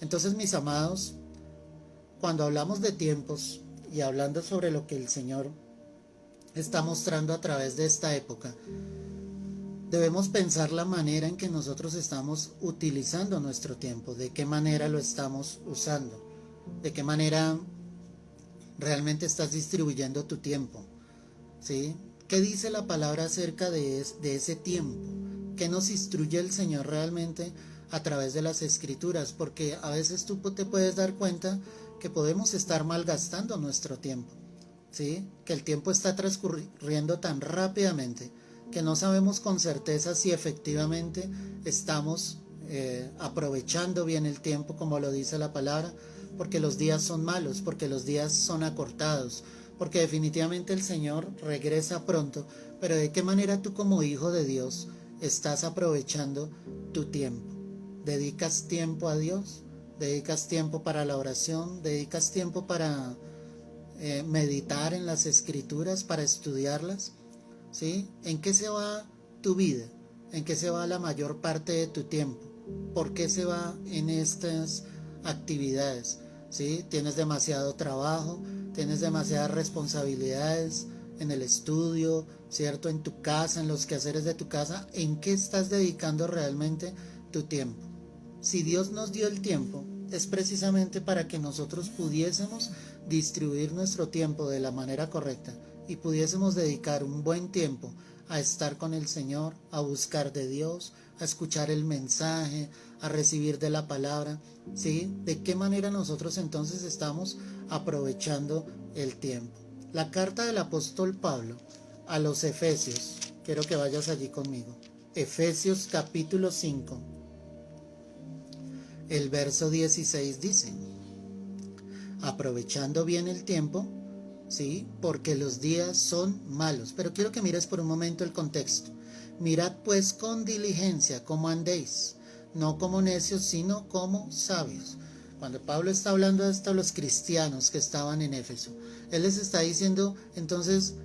Entonces, mis amados, cuando hablamos de tiempos y hablando sobre lo que el Señor está mostrando a través de esta época, debemos pensar la manera en que nosotros estamos utilizando nuestro tiempo, de qué manera lo estamos usando, de qué manera realmente estás distribuyendo tu tiempo, ¿sí? ¿Qué dice la palabra acerca de ese tiempo? ¿Qué nos instruye el Señor realmente a través de las Escrituras? Porque a veces tú te puedes dar cuenta que podemos estar malgastando nuestro tiempo, ¿sí? Que el tiempo está transcurriendo tan rápidamente que no sabemos con certeza si efectivamente estamos aprovechando bien el tiempo como lo dice la palabra, porque los días son malos, porque los días son acortados, porque definitivamente el Señor regresa pronto. Pero ¿de qué manera tú como hijo de Dios estás aprovechando tu tiempo? ¿Dedicas tiempo a Dios? ¿Dedicas tiempo para la oración? ¿Dedicas tiempo para meditar en las Escrituras, para estudiarlas? ¿Sí? ¿En qué se va tu vida? ¿En qué se va la mayor parte de tu tiempo? ¿Por qué se va en estas actividades? ¿Sí? ¿Tienes demasiado trabajo? ¿Tienes demasiadas responsabilidades en el estudio? ¿Cierto? En tu casa, en los quehaceres de tu casa. ¿En qué estás dedicando realmente tu tiempo? Si Dios nos dio el tiempo, es precisamente para que nosotros pudiésemos distribuir nuestro tiempo de la manera correcta y pudiésemos dedicar un buen tiempo a estar con el Señor, a buscar de Dios, a escuchar el mensaje, a recibir de la palabra, ¿sí? ¿De qué manera nosotros entonces estamos aprovechando el tiempo? La carta del apóstol Pablo a los Efesios, quiero que vayas allí conmigo. Efesios capítulo 5. El verso 16 dice: aprovechando bien el tiempo, ¿sí? Porque los días son malos. Pero quiero que mires por un momento el contexto. Mirad pues con diligencia cómo andéis, no como necios, sino como sabios. Cuando Pablo está hablando de esto a los cristianos que estaban en Éfeso, él les está diciendo, entonces,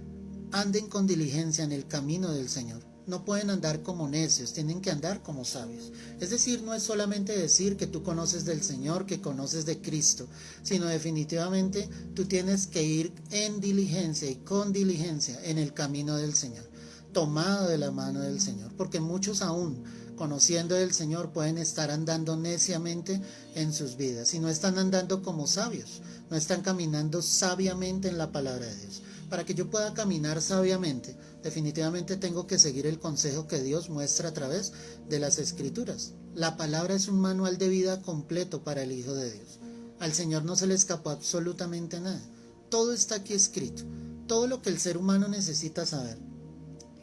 anden con diligencia en el camino del Señor. No pueden andar como necios, tienen que andar como sabios. Es decir, no es solamente decir que tú conoces del Señor, que conoces de Cristo, sino definitivamente tú tienes que ir en diligencia y con diligencia en el camino del Señor, tomado de la mano del Señor, porque muchos aún conociendo del Señor pueden estar andando neciamente en sus vidas y no están andando como sabios, no están caminando sabiamente en la palabra de Dios. Para que yo pueda caminar sabiamente, definitivamente tengo que seguir el consejo que Dios muestra a través de las Escrituras. La palabra es un manual de vida completo para el Hijo de Dios. Al Señor no se le escapó absolutamente nada. Todo está aquí escrito. Todo lo que el ser humano necesita saber.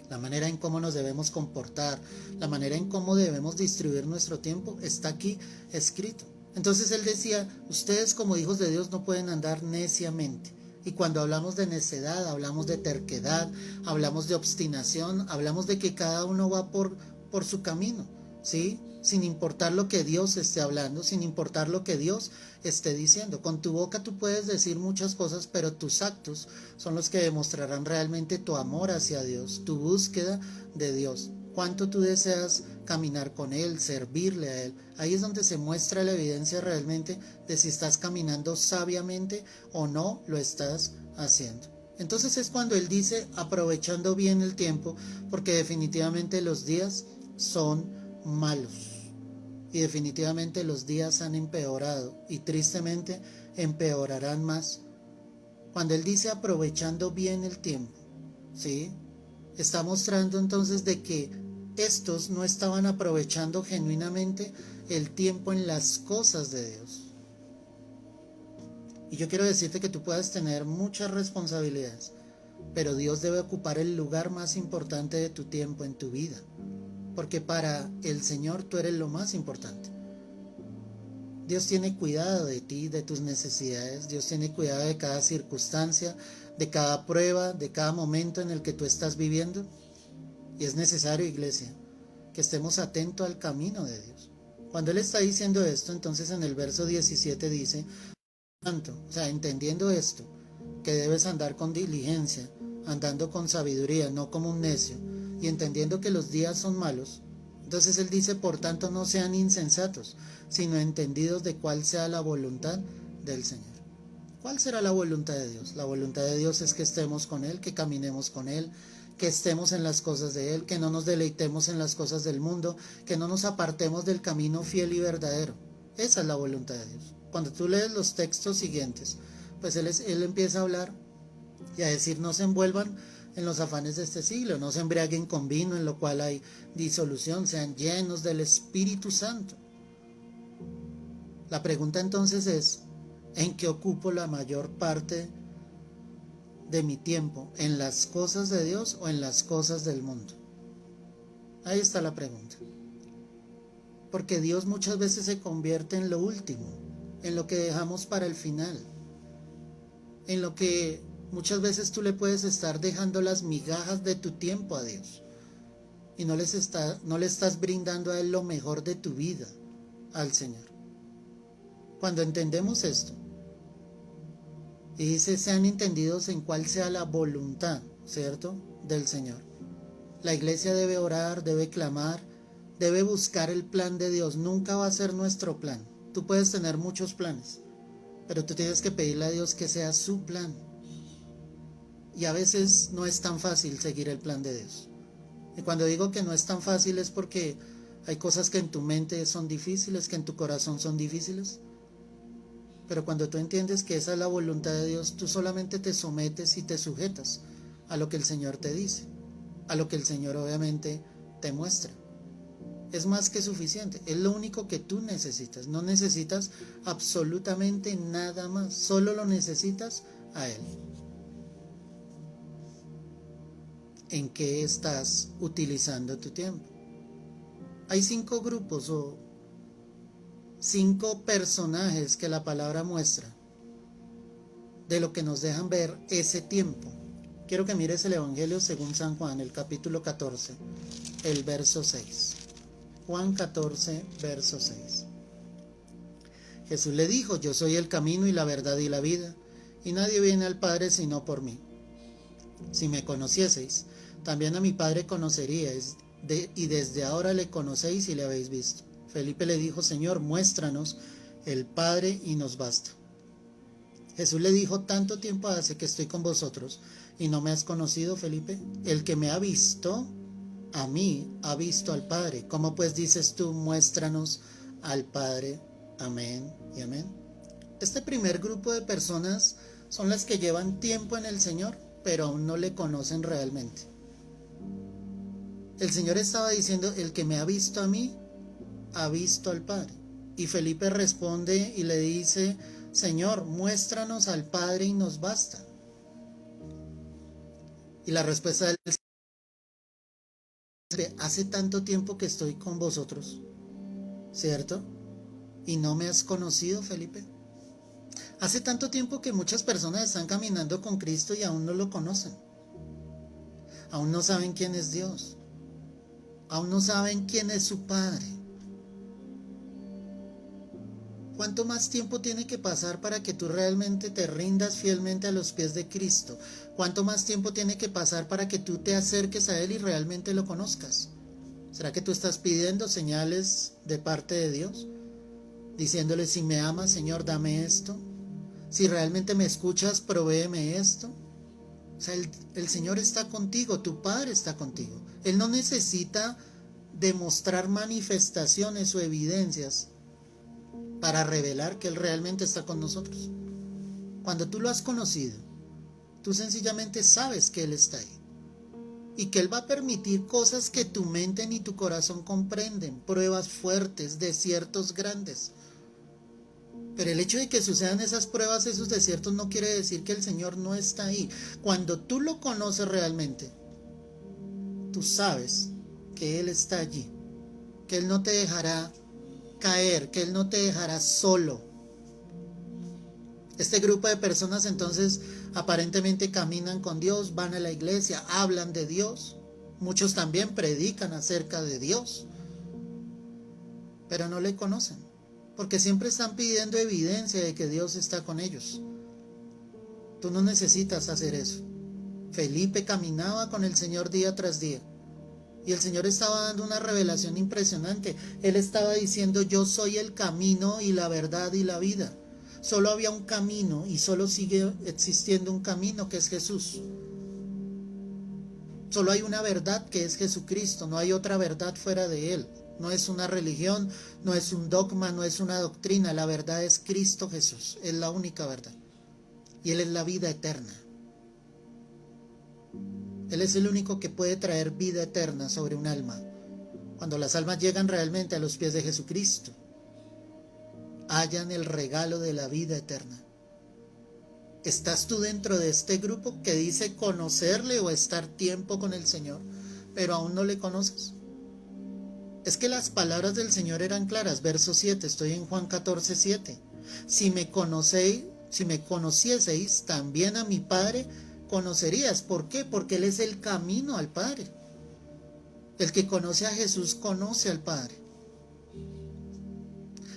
La manera en cómo nos debemos comportar, la manera en cómo debemos distribuir nuestro tiempo, está aquí escrito. Entonces él decía, ustedes como hijos de Dios no pueden andar neciamente. Y cuando hablamos de necedad, hablamos de terquedad, hablamos de obstinación, hablamos de que cada uno va por su camino, ¿sí? Sin importar lo que Dios esté hablando, sin importar lo que Dios esté diciendo. Con tu boca tú puedes decir muchas cosas, pero tus actos son los que demostrarán realmente tu amor hacia Dios, tu búsqueda de Dios. Cuánto tú deseas caminar con Él, servirle a Él. Ahí es donde se muestra la evidencia realmente de si estás caminando sabiamente o no lo estás haciendo. Entonces es cuando Él dice, aprovechando bien el tiempo, porque definitivamente los días son malos. Y definitivamente los días han empeorado y tristemente empeorarán más. Cuando Él dice aprovechando bien el tiempo, ¿sí? Está mostrando entonces de que estos no estaban aprovechando genuinamente el tiempo en las cosas de Dios. Y yo quiero decirte que tú puedes tener muchas responsabilidades, pero Dios debe ocupar el lugar más importante de tu tiempo en tu vida, porque para el Señor tú eres lo más importante. Dios tiene cuidado de ti, de tus necesidades. Dios tiene cuidado de cada circunstancia, de cada prueba, de cada momento en el que tú estás viviendo. Y es necesario, iglesia, que estemos atentos al camino de Dios. Cuando Él está diciendo esto, entonces en el verso 17 dice, tanto, o sea, entendiendo esto, que debes andar con diligencia, andando con sabiduría, no como un necio, y entendiendo que los días son malos, Entonces él dice, por tanto no sean insensatos, sino entendidos de cuál sea la voluntad del Señor. ¿Cuál será la voluntad de Dios? La voluntad de Dios es que estemos con Él, que caminemos con Él, que estemos en las cosas de Él, que no nos deleitemos en las cosas del mundo, que no nos apartemos del camino fiel y verdadero. Esa es la voluntad de Dios. Cuando tú lees los textos siguientes, pues él empieza a hablar y a decir, no se envuelvan en los afanes de este siglo, no se embriaguen con vino en lo cual hay disolución, sean llenos del Espíritu Santo. La pregunta entonces es, ¿en qué ocupo la mayor parte de mi tiempo? ¿En las cosas de Dios o en las cosas del mundo? Ahí está la pregunta. Porque Dios muchas veces se convierte en lo último, en lo que dejamos para el final, en lo que muchas veces tú le puedes estar dejando las migajas de tu tiempo a Dios y no le estás brindando a Él lo mejor de tu vida, al Señor. Cuando entendemos esto, y dice, sean entendidos en cuál sea la voluntad, ¿cierto?, del Señor. La iglesia debe orar, debe clamar, debe buscar el plan de Dios. Nunca va a ser nuestro plan. Tú puedes tener muchos planes, pero tú tienes que pedirle a Dios que sea su plan. Y a veces no es tan fácil seguir el plan de Dios. Y cuando digo que no es tan fácil es porque hay cosas que en tu mente son difíciles, que en tu corazón son difíciles. Pero cuando tú entiendes que esa es la voluntad de Dios, tú solamente te sometes y te sujetas a lo que el Señor te dice, a lo que el Señor obviamente te muestra. Es más que suficiente, es lo único que tú necesitas. No necesitas absolutamente nada más, solo lo necesitas a Él. ¿En qué estás utilizando tu tiempo? Hay 5 grupos o 5 personajes que la palabra muestra de lo que nos dejan ver ese tiempo. Quiero que mires el Evangelio según San Juan, el capítulo 14, el verso 6. Juan 14, verso 6. Jesús le dijo, yo soy el camino y la verdad y la vida, y nadie viene al Padre sino por mí. Si me conocieseis, también a mi Padre conoceríais, y desde ahora le conocéis y le habéis visto. Felipe le dijo, Señor, muéstranos el Padre y nos basta. Jesús le dijo, tanto tiempo hace que estoy con vosotros y no me has conocido, Felipe. El que me ha visto, a mí ha visto al Padre. ¿Cómo pues dices tú, muéstranos al Padre? Amén y amén. Este primer grupo de personas son las que llevan tiempo en el Señor, pero aún no le conocen realmente. El Señor estaba diciendo, el que me ha visto a mí, ha visto al Padre. Y Felipe responde y le dice, Señor, muéstranos al Padre y nos basta. Y la respuesta del Señor, hace tanto tiempo que estoy con vosotros, ¿cierto? ¿Y no me has conocido, Felipe? Hace tanto tiempo que muchas personas están caminando con Cristo y aún no lo conocen. Aún no saben quién es Dios. Aún no saben quién es su Padre. ¿Cuánto más tiempo tiene que pasar para que tú realmente te rindas fielmente a los pies de Cristo? ¿Cuánto más tiempo tiene que pasar para que tú te acerques a Él y realmente lo conozcas? ¿Será que tú estás pidiendo señales de parte de Dios? Diciéndole, si me amas, Señor, dame esto. Si realmente me escuchas, provéeme esto. O sea, el Señor está contigo, tu Padre está contigo. Él no necesita demostrar manifestaciones o evidencias para revelar que Él realmente está con nosotros. Cuando tú lo has conocido, tú sencillamente sabes que Él está ahí y que Él va a permitir cosas que tu mente ni tu corazón comprenden, pruebas fuertes, desiertos grandes. Pero el hecho de que sucedan esas pruebas, esos desiertos, no quiere decir que el Señor no está ahí. Cuando tú lo conoces realmente, tú sabes que Él está allí, que Él no te dejará caer, que Él no te dejará solo. Este grupo de personas entonces aparentemente caminan con Dios, van a la iglesia, hablan de Dios, muchos también predican acerca de Dios, pero no le conocen, porque siempre están pidiendo evidencia de que Dios está con ellos. Tú no necesitas hacer eso. Felipe caminaba con el Señor día tras día, Y el Señor estaba dando una revelación impresionante. Él estaba diciendo: yo soy el camino y la verdad y la vida. Solo había un camino y solo sigue existiendo un camino, que es Jesús. Solo hay una verdad, que es Jesucristo. No hay otra verdad fuera de Él. No es una religión, no es un dogma, no es una doctrina. La verdad es Cristo Jesús. Es la única verdad. Y Él es la vida eterna. Él es el único que puede traer vida eterna sobre un alma. Cuando las almas llegan realmente a los pies de Jesucristo, hallan el regalo de la vida eterna. ¿Estás tú dentro de este grupo que dice conocerle o estar tiempo con el Señor, pero aún no le conoces? Es que las palabras del Señor eran claras. Verso 7, estoy en Juan 14:7. Si me conocieseis, también a mi Padre conocerías. ¿Por qué? Porque Él es el camino al Padre. El que conoce a Jesús conoce al Padre.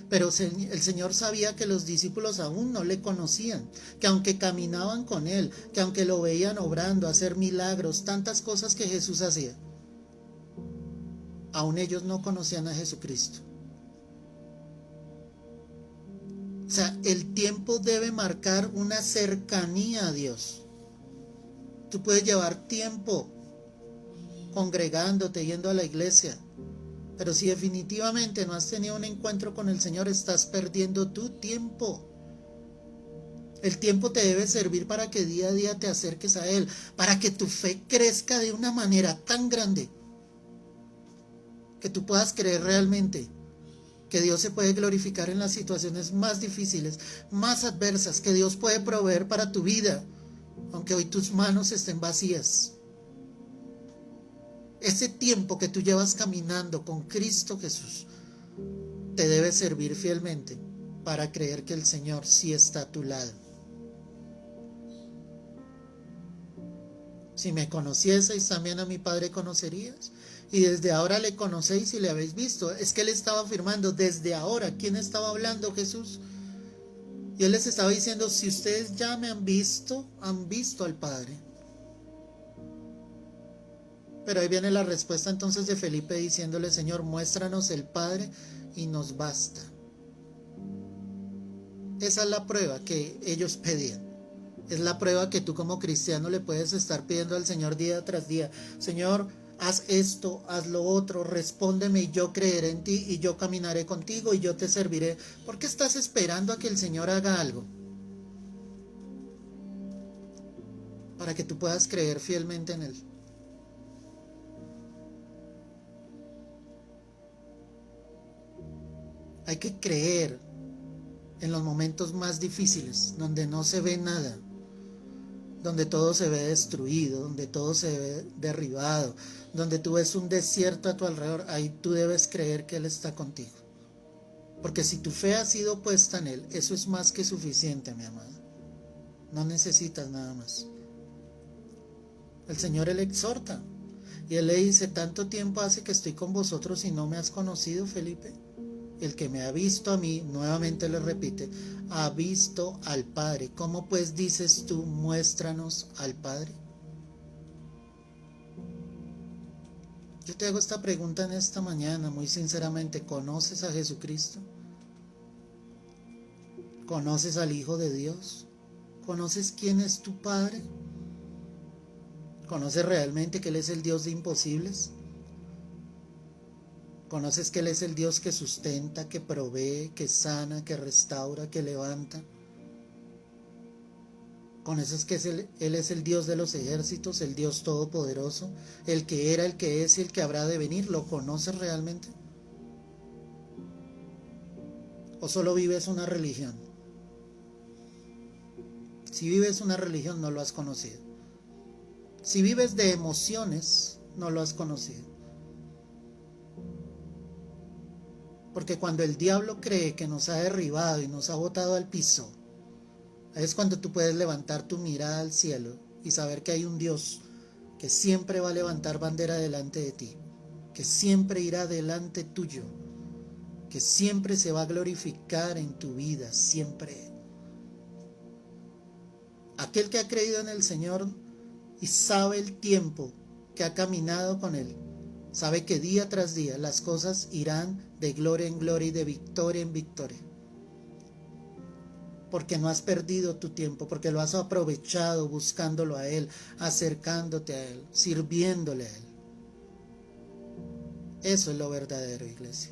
Pero el Señor sabía que los discípulos aún no le conocían, que aunque caminaban con Él, que aunque lo veían obrando, hacer milagros, tantas cosas que Jesús hacía, aún ellos no conocían a Jesucristo. O sea, el tiempo debe marcar una cercanía a Dios. Tú puedes llevar tiempo congregándote, yendo a la iglesia, pero si definitivamente no has tenido un encuentro con el Señor, estás perdiendo tu tiempo. El tiempo te debe servir para que día a día te acerques a Él, para que tu fe crezca de una manera tan grande que tú puedas creer realmente que Dios se puede glorificar en las situaciones más difíciles, más adversas, que Dios puede proveer para tu vida, aunque hoy tus manos estén vacías. Ese tiempo que tú llevas caminando con Cristo Jesús te debe servir fielmente para creer que el Señor sí está a tu lado. Si me conocieseis, también a mi Padre conocerías. Y desde ahora le conocéis y le habéis visto. Es que Él estaba afirmando desde ahora. ¿Quién estaba hablando? Jesús. Y Él les estaba diciendo: si ustedes ya me han visto al Padre. Pero ahí viene la respuesta entonces de Felipe diciéndole: Señor, muéstranos el Padre y nos basta. Esa es la prueba que ellos pedían. Es la prueba que tú como cristiano le puedes estar pidiendo al Señor día tras día. Señor, haz esto, haz lo otro, respóndeme y yo creeré en ti y yo caminaré contigo y yo te serviré. ¿Por qué estás esperando a que el Señor haga algo? Para que tú puedas creer fielmente en Él. Hay que creer en los momentos más difíciles, donde no se ve nada, donde todo se ve destruido, donde todo se ve derribado, donde tú ves un desierto a tu alrededor. Ahí tú debes creer que Él está contigo. Porque si tu fe ha sido puesta en Él, eso es más que suficiente, mi amada. No necesitas nada más. El Señor Él exhorta y Él le dice: tanto tiempo hace que estoy con vosotros y no me has conocido, Felipe. El que me ha visto a mí, nuevamente le repite, ha visto al Padre. ¿Cómo pues dices tú, muéstranos al Padre? Yo te hago esta pregunta en esta mañana, muy sinceramente: ¿conoces a Jesucristo? ¿Conoces al Hijo de Dios? ¿Conoces quién es tu Padre? ¿Conoces realmente que Él es el Dios de imposibles? ¿Conoces que Él es el Dios que sustenta, que provee, que sana, que restaura, que levanta? ¿Conoces que Él es el Dios de los ejércitos, el Dios todopoderoso, el que era, el que es y el que habrá de venir? ¿Lo conoces realmente? ¿O solo vives una religión? Si vives una religión, no lo has conocido. Si vives de emociones, no lo has conocido. Porque cuando el diablo cree que nos ha derribado y nos ha botado al piso, es cuando tú puedes levantar tu mirada al cielo y saber que hay un Dios que siempre va a levantar bandera delante de ti, que siempre irá delante tuyo, que siempre se va a glorificar en tu vida, siempre. Aquel que ha creído en el Señor y sabe el tiempo que ha caminado con Él, Sabe que día tras día las cosas irán de gloria en gloria y de victoria en victoria. Porque no has perdido tu tiempo, porque lo has aprovechado buscándolo a Él, acercándote a Él, sirviéndole a Él. Eso es lo verdadero, iglesia.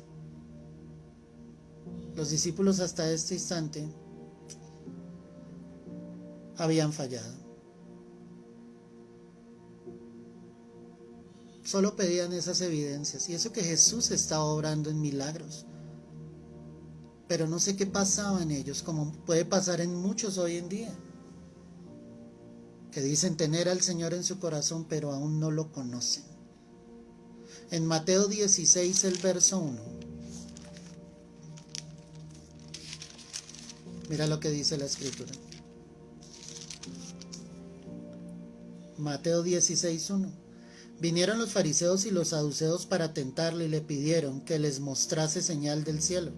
Los discípulos hasta este instante habían fallado. Solo pedían esas evidencias, y eso que Jesús estaba obrando en milagros. Pero no sé qué pasaba en ellos, como puede pasar en muchos hoy en día, que dicen tener al Señor en su corazón, pero aún no lo conocen. En Mateo 16, el verso 1. Mira lo que dice la Escritura. Mateo 16, 1. Vinieron los fariseos y los saduceos para tentarle y le pidieron que les mostrase señal del cielo.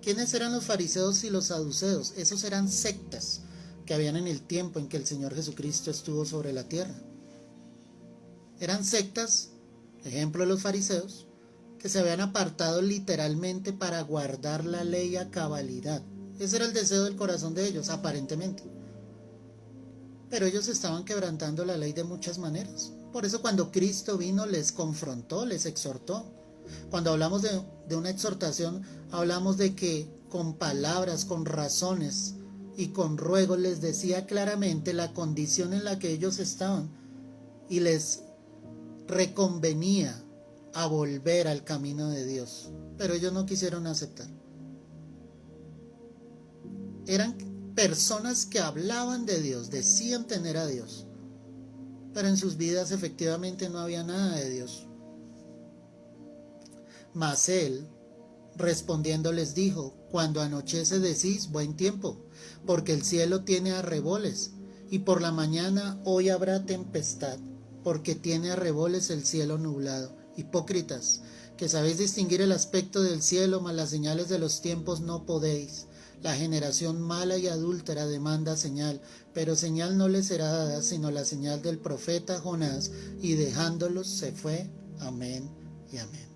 ¿Quiénes eran los fariseos y los saduceos? Esos eran sectas que habían en el tiempo en que el Señor Jesucristo estuvo sobre la tierra. Eran sectas, ejemplo de los fariseos, que se habían apartado literalmente para guardar la ley a cabalidad. Ese era el deseo del corazón de ellos, aparentemente. Pero ellos estaban quebrantando la ley de muchas maneras. Por eso cuando Cristo vino les confrontó, les exhortó. Cuando hablamos de una exhortación, hablamos de que con palabras, con razones y con ruegos les decía claramente la condición en la que ellos estaban y les reconvenía a volver al camino de Dios. Pero ellos no quisieron aceptar. Eran personas que hablaban de Dios, decían tener a Dios, pero en sus vidas efectivamente no había nada de Dios. Mas él, respondiendo, les dijo: cuando anochece decís buen tiempo, porque el cielo tiene arreboles, y por la mañana hoy habrá tempestad, porque tiene arreboles el cielo nublado. Hipócritas, que sabéis distinguir el aspecto del cielo, mas las señales de los tiempos no podéis. La generación mala y adúltera demanda señal, pero señal no le será dada, sino la señal del profeta Jonás, y dejándolos se fue. Amén y amén.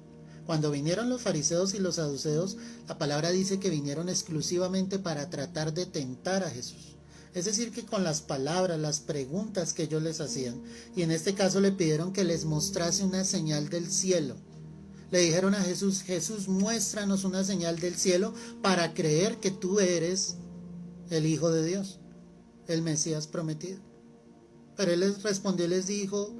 Cuando vinieron los fariseos y los saduceos, la palabra dice que vinieron exclusivamente para tratar de tentar a Jesús. Es decir, que con las palabras, las preguntas que ellos les hacían, y en este caso le pidieron que les mostrase una señal del cielo. Le dijeron a Jesús: Jesús, muéstranos una señal del cielo para creer que tú eres el Hijo de Dios, el Mesías prometido. Pero él les respondió y les dijo: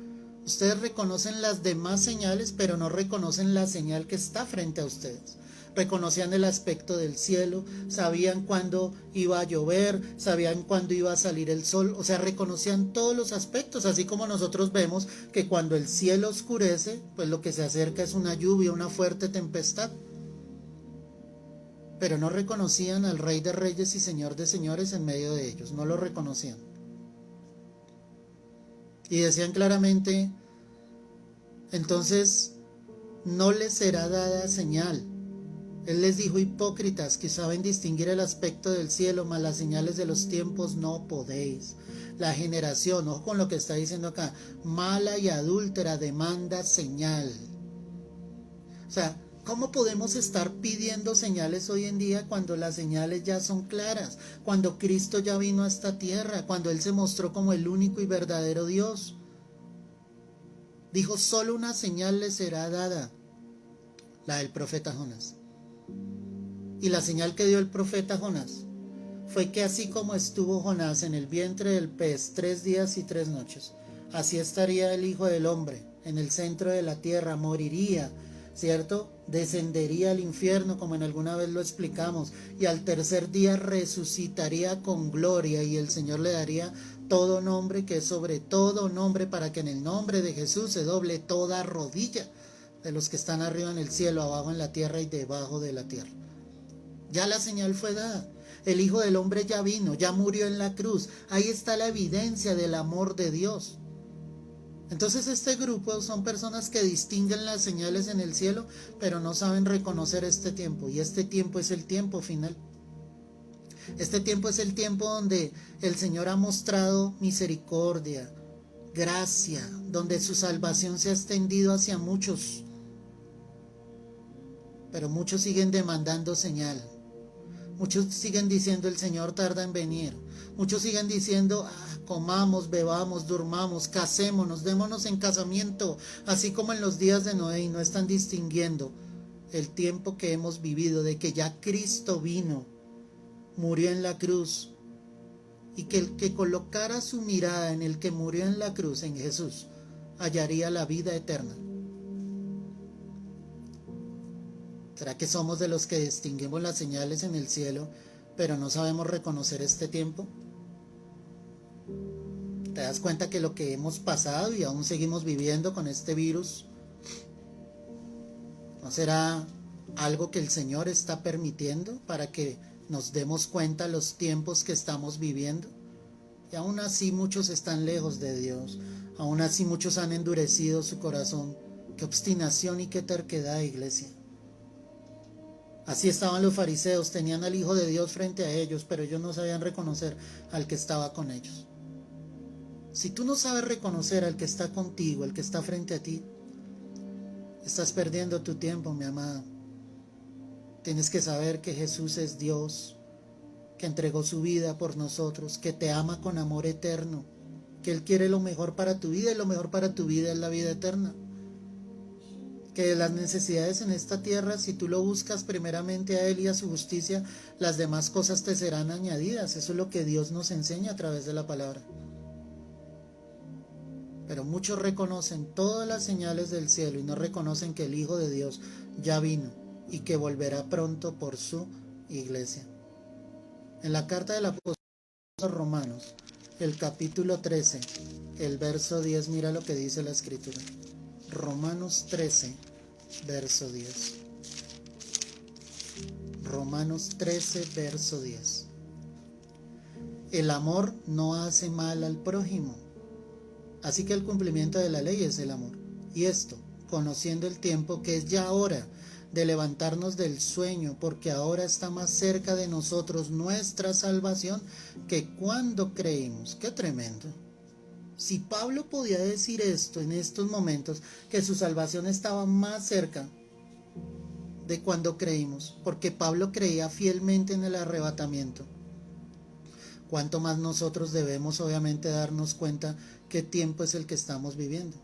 ustedes reconocen las demás señales, pero no reconocen la señal que está frente a ustedes. Reconocían el aspecto del cielo, sabían cuándo iba a llover, sabían cuándo iba a salir el sol, o sea, reconocían todos los aspectos, así como nosotros vemos que cuando el cielo oscurece, pues lo que se acerca es una lluvia, una fuerte tempestad. Pero no reconocían al Rey de Reyes y Señor de Señores en medio de ellos, no lo reconocían. Y decían claramente: entonces no les será dada señal. Él les dijo: hipócritas, que saben distinguir el aspecto del cielo, mas las señales de los tiempos no podéis. La generación, ojo con lo que está diciendo acá, mala y adúltera demanda señal. O sea, ¿cómo podemos estar pidiendo señales hoy en día cuando las señales ya son claras? Cuando Cristo ya vino a esta tierra, cuando Él se mostró como el único y verdadero Dios. Dijo: solo una señal les será dada, la del profeta Jonás. Y la señal que dio el profeta Jonás fue que así como estuvo Jonás en el vientre del pez 3 días y 3 noches, así estaría el Hijo del Hombre en el centro de la tierra, moriría, ¿cierto? Descendería al infierno, como en alguna vez lo explicamos, y al tercer día resucitaría con gloria, y el Señor le daría todo nombre que es sobre todo nombre, para que en el nombre de Jesús se doble toda rodilla de los que están arriba en el cielo, abajo en la tierra y debajo de la tierra. Ya la señal fue dada. El Hijo del Hombre ya vino, ya murió en la cruz. Ahí está la evidencia del amor de Dios. Entonces este grupo son personas que distinguen las señales en el cielo, pero no saben reconocer este tiempo. Y este tiempo es el tiempo final. Este tiempo es el tiempo donde el Señor ha mostrado misericordia, gracia, donde su salvación se ha extendido hacia muchos, pero muchos siguen demandando señal. Muchos siguen diciendo el Señor tarda en venir. Muchos siguen diciendo comamos, bebamos, durmamos, casémonos, démonos en casamiento, así como en los días de Noé, y no están distinguiendo el tiempo que hemos vivido, de que ya Cristo vino, murió en la cruz, y que el que colocara su mirada en el que murió en la cruz, en Jesús, hallaría la vida eterna. ¿Será que somos de los que distinguimos las señales en el cielo, pero no sabemos reconocer este tiempo? ¿Te das cuenta que lo que hemos pasado y aún seguimos viviendo con este virus, no será algo que el Señor está permitiendo para que nos demos cuenta los tiempos que estamos viviendo? Y aún así muchos están lejos de Dios, aún así muchos han endurecido su corazón. Qué obstinación y qué terquedad, iglesia. Así estaban los fariseos, tenían al Hijo de Dios frente a ellos, pero ellos no sabían reconocer al que estaba con ellos. Si tú no sabes reconocer al que está contigo, al que está frente a ti, estás perdiendo tu tiempo, mi amada. Tienes que saber que Jesús es Dios, que entregó su vida por nosotros, que te ama con amor eterno, que Él quiere lo mejor para tu vida, y lo mejor para tu vida es la vida eterna. Que las necesidades en esta tierra, si tú lo buscas primeramente a Él y a su justicia, las demás cosas te serán añadidas. Eso es lo que Dios nos enseña a través de la palabra. Pero muchos reconocen todas las señales del cielo y no reconocen que el Hijo de Dios ya vino y que volverá pronto por su iglesia. En la carta del apóstol a los Romanos, el capítulo 13, el verso 10, mira lo que dice la escritura. Romanos 13, verso 10. Romanos 13, verso 10. El amor no hace mal al prójimo. Así que el cumplimiento de la ley es el amor. Y esto, conociendo el tiempo, que es ya hora de levantarnos del sueño, porque ahora está más cerca de nosotros nuestra salvación que cuando creímos. ¡Qué tremendo! Si Pablo podía decir esto en estos momentos, que su salvación estaba más cerca de cuando creímos, porque Pablo creía fielmente en el arrebatamiento, cuánto más nosotros debemos obviamente darnos cuenta qué tiempo es el que estamos viviendo.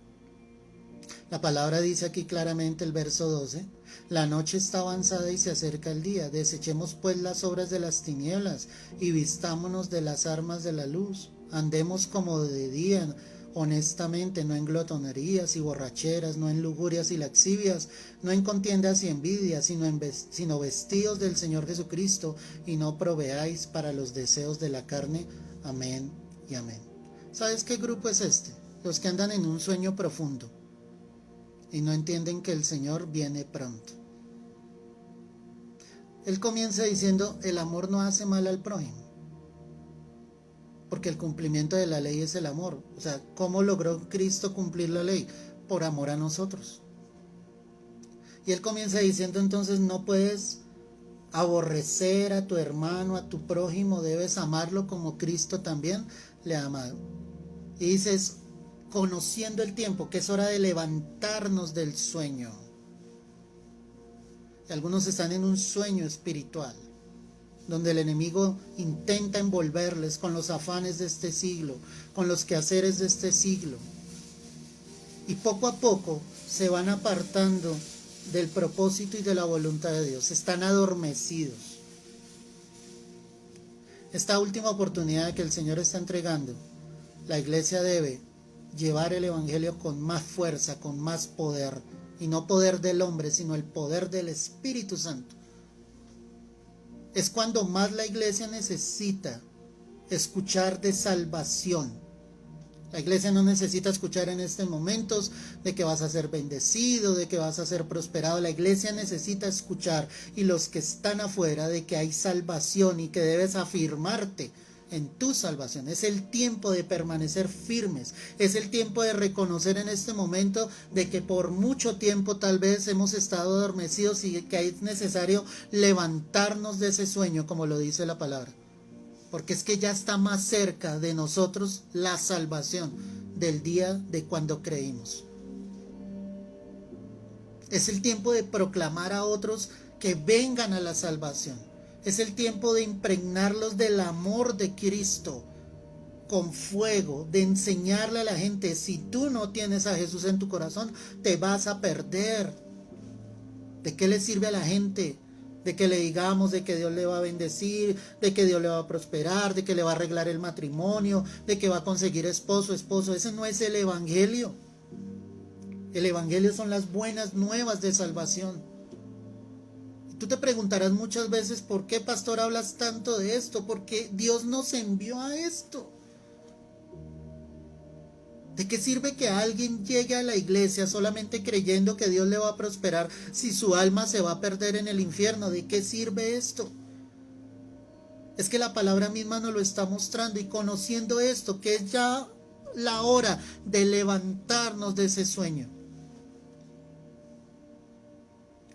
La palabra dice aquí claramente, el verso 12, la noche está avanzada y se acerca el día, desechemos pues las obras de las tinieblas y vistámonos de las armas de la luz, andemos como de día, honestamente, no en glotonerías y borracheras, no en lujurias y laxivias, no en contiendas y envidias, sino vestidos del Señor Jesucristo, y no proveáis para los deseos de la carne. Amén y amén. ¿Sabes qué grupo es este? Los que andan en un sueño profundo y no entienden que el Señor viene pronto. Él comienza diciendo, el amor no hace mal al prójimo, porque el cumplimiento de la ley es el amor. O sea, ¿cómo logró Cristo cumplir la ley? Por amor a nosotros. Y Él comienza diciendo, entonces no puedes aborrecer a tu hermano, a tu prójimo, debes amarlo como Cristo también le ha amado. Y dices, conociendo el tiempo, que es hora de levantarnos del sueño. Y algunos están en un sueño espiritual, donde el enemigo intenta envolverles con los afanes de este siglo, con los quehaceres de este siglo. Y poco a poco se van apartando del propósito y de la voluntad de Dios. Están adormecidos. Esta última oportunidad que el Señor está entregando, la iglesia debe llevar el evangelio con más fuerza, con más poder, y no poder del hombre, sino el poder del Espíritu Santo. Es cuando más la iglesia necesita escuchar de salvación. La iglesia no necesita escuchar en estos momentos de que vas a ser bendecido, de que vas a ser prosperado. La iglesia necesita escuchar, y los que están afuera, de que hay salvación y que debes afirmarte en tu salvación. Es el tiempo de permanecer firmes. Es el tiempo de reconocer en este momento de que por mucho tiempo tal vez hemos estado adormecidos y que es necesario levantarnos de ese sueño, como lo dice la palabra. Porque es que ya está más cerca de nosotros la salvación del día de cuando creímos. Es el tiempo de proclamar a otros que vengan a la salvación. Es el tiempo de impregnarlos del amor de Cristo con fuego, de enseñarle a la gente: si tú no tienes a Jesús en tu corazón, te vas a perder. ¿De qué le sirve a la gente? De que le digamos de que Dios le va a bendecir, de que Dios le va a prosperar, de que le va a arreglar el matrimonio, de que va a conseguir esposo. Ese no es el evangelio. El evangelio son las buenas nuevas de salvación. Tú te preguntarás muchas veces: ¿por qué, pastor, hablas tanto de esto? Porque Dios nos envió a esto. ¿De qué sirve que alguien llegue a la iglesia solamente creyendo que Dios le va a prosperar si su alma se va a perder en el infierno? ¿De qué sirve esto? Es que la palabra misma nos lo está mostrando, y conociendo esto, que es ya la hora de levantarnos de ese sueño.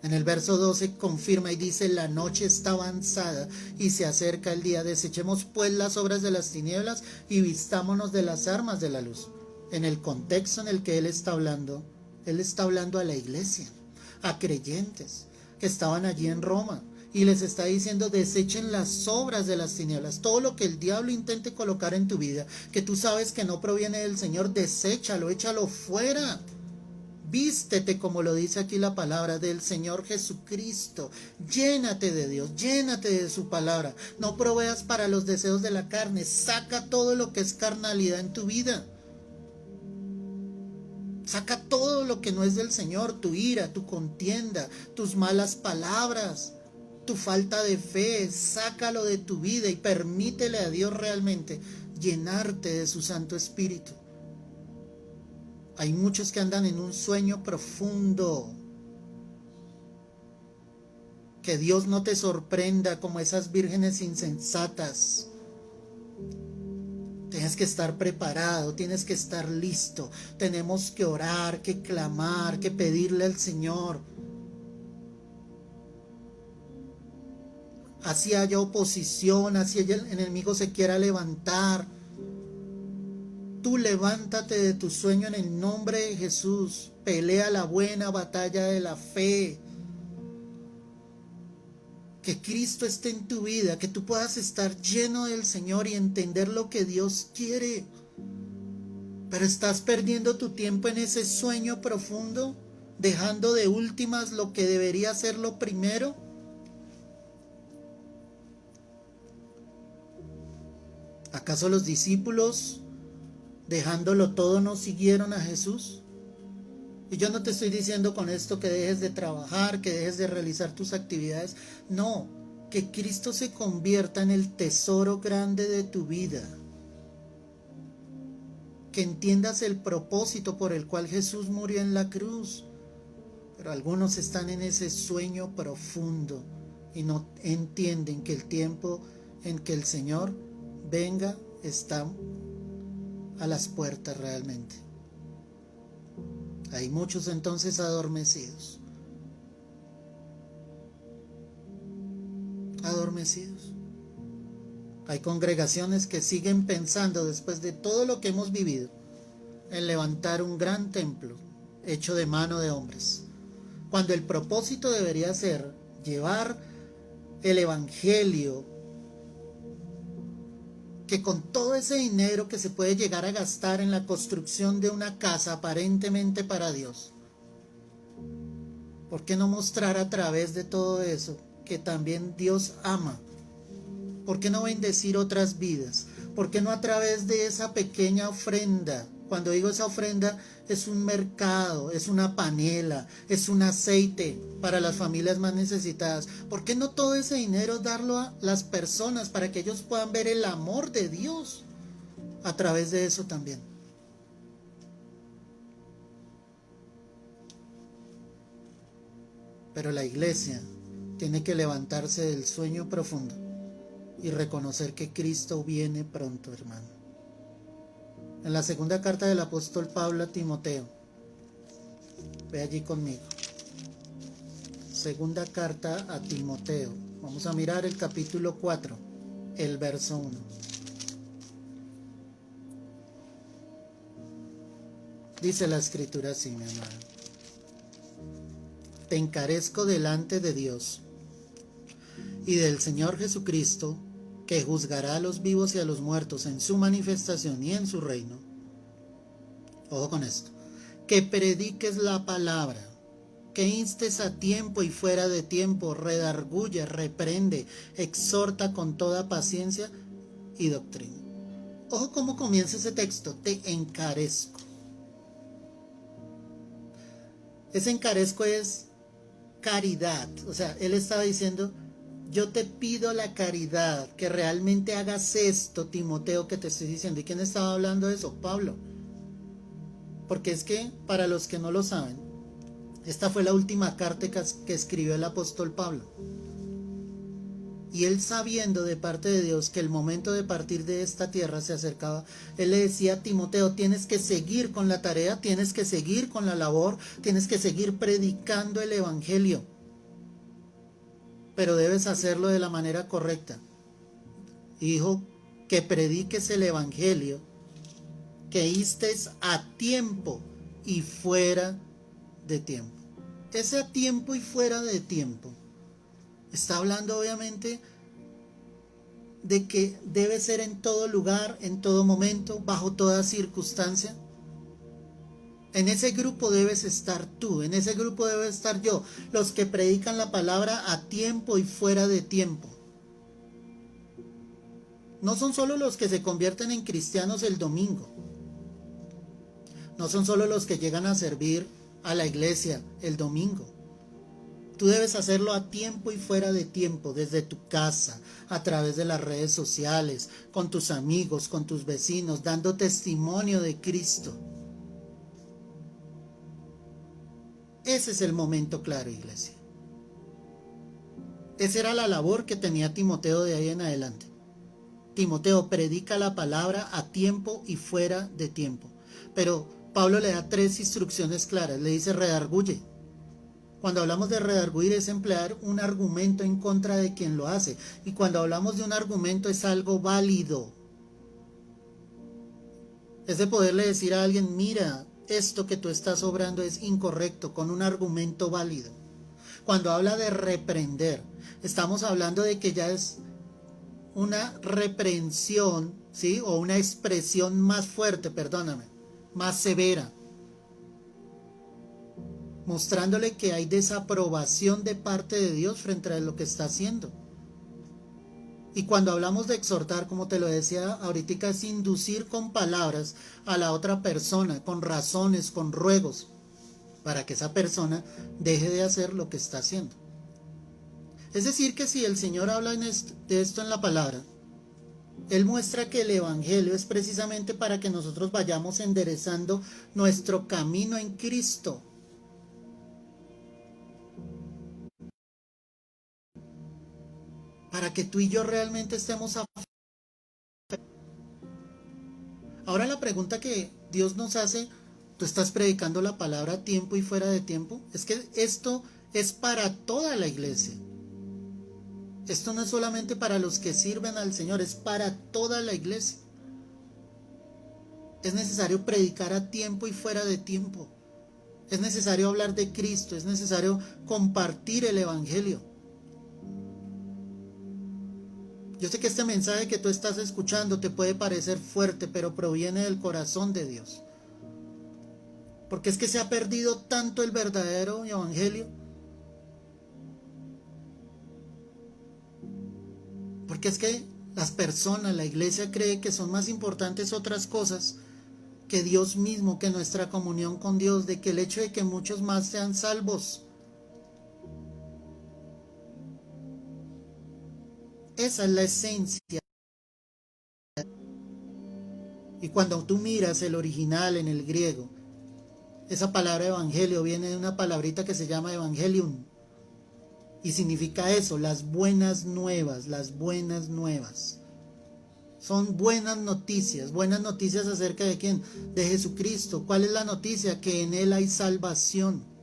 En el verso 12 confirma y dice: la noche está avanzada y se acerca el día. Desechemos pues las obras de las tinieblas y vistámonos de las armas de la luz. En el contexto en el que él está hablando a la iglesia, a creyentes que estaban allí en Roma, y les está diciendo: desechen las obras de las tinieblas. Todo lo que el diablo intente colocar en tu vida, que tú sabes que no proviene del Señor, deséchalo, échalo fuera. Vístete, como lo dice aquí la palabra del Señor Jesucristo. Llénate de Dios, llénate de su palabra. No proveas para los deseos de la carne. Saca todo lo que es carnalidad en tu vida. Saca todo lo que no es del Señor: tu ira, tu contienda, tus malas palabras, tu falta de fe. Sácalo de tu vida y permítele a Dios realmente llenarte de su Santo Espíritu. Hay muchos que andan en un sueño profundo. Que Dios no te sorprenda como esas vírgenes insensatas. Tienes que estar preparado, tienes que estar listo. Tenemos que orar, que clamar, que pedirle al Señor. Así haya oposición, así el enemigo se quiera levantar. Tú levántate de tu sueño en el nombre de Jesús. Pelea la buena batalla de la fe. Que Cristo esté en tu vida, que tú puedas estar lleno del Señor y entender lo que Dios quiere. Pero estás perdiendo tu tiempo en ese sueño profundo, dejando de últimas lo que debería ser lo primero. ¿Acaso los discípulos, dejándolo todo, no siguieron a Jesús? Y yo no te estoy diciendo con esto que dejes de trabajar, que dejes de realizar tus actividades. No, que Cristo se convierta en el tesoro grande de tu vida. Que entiendas el propósito por el cual Jesús murió en la cruz. Pero algunos están en ese sueño profundo y no entienden que el tiempo en que el Señor venga está a las puertas realmente. Hay muchos entonces adormecidos. Hay congregaciones que siguen pensando, después de todo lo que hemos vivido, en levantar un gran templo hecho de mano de hombres, cuando el propósito debería ser llevar el evangelio, que con todo ese dinero que se puede llegar a gastar en la construcción de una casa aparentemente para Dios, ¿por qué no mostrar a través de todo eso que también Dios ama? ¿Por qué no bendecir otras vidas? ¿Por qué no a través de esa pequeña ofrenda? Cuando digo esa ofrenda, es un mercado, es una panela, es un aceite para las familias más necesitadas. ¿Por qué no todo ese dinero darlo a las personas para que ellos puedan ver el amor de Dios a través de eso también? Pero la iglesia tiene que levantarse del sueño profundo y reconocer que Cristo viene pronto, hermano. En la segunda carta del apóstol Pablo a Timoteo, ve allí conmigo. Segunda carta a Timoteo. Vamos a mirar el capítulo 4, el verso 1. Dice la escritura así, mi amado. Te encarezco delante de Dios y del Señor Jesucristo, que juzgará a los vivos y a los muertos en su manifestación y en su reino. Ojo con esto. Que prediques la palabra, que instes a tiempo y fuera de tiempo, redarguye, reprende, exhorta con toda paciencia y doctrina. Ojo cómo comienza ese texto. Te encarezco. Ese encarezco es caridad. O sea, él estaba diciendo, yo te pido la caridad, que realmente hagas esto, Timoteo, que te estoy diciendo. ¿Y quién estaba hablando de eso? Pablo. Porque es que, para los que no lo saben, esta fue la última carta que escribió el apóstol Pablo. Y él, sabiendo de parte de Dios que el momento de partir de esta tierra se acercaba, él le decía a Timoteo, tienes que seguir con la tarea, tienes que seguir con la labor, tienes que seguir predicando el evangelio. Pero debes hacerlo de la manera correcta. Hijo, que prediques el evangelio, que instes a tiempo y fuera de tiempo. Ese a tiempo y fuera de tiempo está hablando obviamente de que debe ser en todo lugar, en todo momento, bajo toda circunstancia. En ese grupo debes estar tú, en ese grupo debe estar yo, los que predican la palabra a tiempo y fuera de tiempo. No son solo los que se convierten en cristianos el domingo. No son solo los que llegan a servir a la iglesia el domingo. Tú debes hacerlo a tiempo y fuera de tiempo, desde tu casa, a través de las redes sociales, con tus amigos, con tus vecinos, dando testimonio de Cristo. Ese es el momento claro, iglesia. Esa era la labor que tenía Timoteo de ahí en adelante. Timoteo, predica la palabra a tiempo y fuera de tiempo. Pero Pablo le da 3 instrucciones claras. Le dice redarguye. Cuando hablamos de redarguir es emplear un argumento en contra de quien lo hace. Y cuando hablamos de un argumento es algo válido. Es de poderle decir a alguien, mira, esto que tú estás obrando es incorrecto, con un argumento válido. Cuando habla de reprender, estamos hablando de que ya es una reprensión, ¿sí? O una expresión más fuerte, perdóname, más severa, mostrándole que hay desaprobación de parte de Dios frente a lo que está haciendo. Y cuando hablamos de exhortar, como te lo decía ahorita, es inducir con palabras a la otra persona, con razones, con ruegos, para que esa persona deje de hacer lo que está haciendo. Es decir, que si el Señor habla de esto en la palabra, Él muestra que el Evangelio es precisamente para que nosotros vayamos enderezando nuestro camino en Cristo. Para que tú y yo realmente estemos a... Ahora la pregunta que Dios nos hace, ¿tú estás predicando la palabra a tiempo y fuera de tiempo? Es que esto es para toda la iglesia. Esto no es solamente para los que sirven al Señor, es para toda la iglesia. Es necesario predicar a tiempo y fuera de tiempo. Es necesario hablar de Cristo, es necesario compartir el Evangelio. Yo sé que este mensaje que tú estás escuchando te puede parecer fuerte, pero proviene del corazón de Dios. Porque es que se ha perdido tanto el verdadero Evangelio. Porque es que las personas, la iglesia cree que son más importantes otras cosas que Dios mismo, que nuestra comunión con Dios, de que el hecho de que muchos más sean salvos. Esa es la esencia. Y cuando tú miras el original en el griego, esa palabra evangelio viene de una palabrita que se llama evangelium. Y significa eso, las buenas nuevas, las buenas nuevas. Son buenas noticias acerca de quién, de Jesucristo. ¿Cuál es la noticia? Que en Él hay salvación.